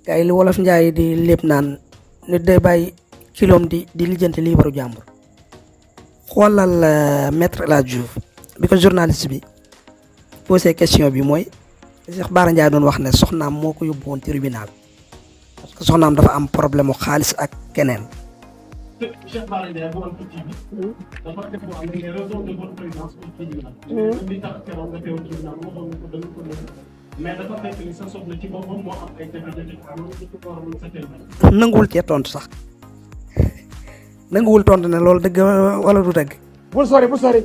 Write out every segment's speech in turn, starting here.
kay li wolof njaay di lépp naan nit day bàyyi kilom di lijjanti liibaru jàmbur xoolal maître El Hadji Diouf bi ko journaliste bi posé question bi mooy Cheikh Bara Ndiaye doon wax ne soxnaam moo ko yóbbu woon tribunal parce que soxnaam dafa am problème mu xaalis ak keneen. Cheikh Bara Ndiaye bu am tuuti bi. dafa def loo xam ne raison de votre présence au tribunal. li tax keroog nga teew tribunal waxoon nga ko dana ko nëbb mais dafa fekk ni sa soxna ci boppam moo am ay jafe-jafe loolu dafa ko waroon sa teel. nanguwul cee tontu sax nanguwul tontu ne loolu dëgg wala du dëgg. bul sori bul sori.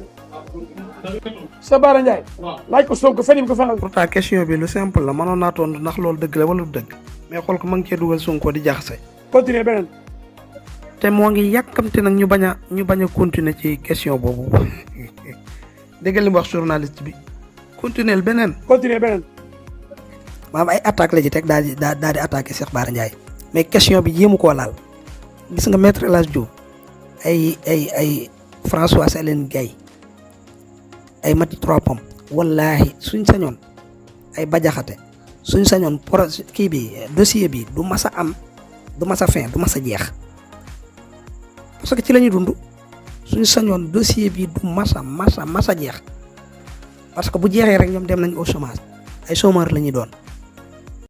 sa Bara Ndiaye. laaj ko Sonko fenn ko fanal. pourtant question bi lu simple la mënoon naa tontu ndax loolu dëgg la wala du dëgg mais xool ko ma ngi cee dugal Sonko di jaxase. continuer beneen. te moo ngi yàkkamte nag ñu bañ a continuer ci question boobu dégg li mu wax journaliste bi continuer beneen. continuer beneen. maam ay attaque la ci teg daal di attaqué Cheikh Bara Ndiaye mais question bi jéemu koo laal gis nga maître El Hadji Diouf ay François Hélène Gaye ay Mati Trois Pommes wallahi suñ sañoon ay bajaxate suñ sañoon kii bi dossier bi du mas a am du mas a fin du mas a jeex parce que ci la ñuy dund suñ sañoon dossier bi du mas a jeex parce que bu jeexee rek ñoom dem nañ au chômage ay chômeur la ñuy doon.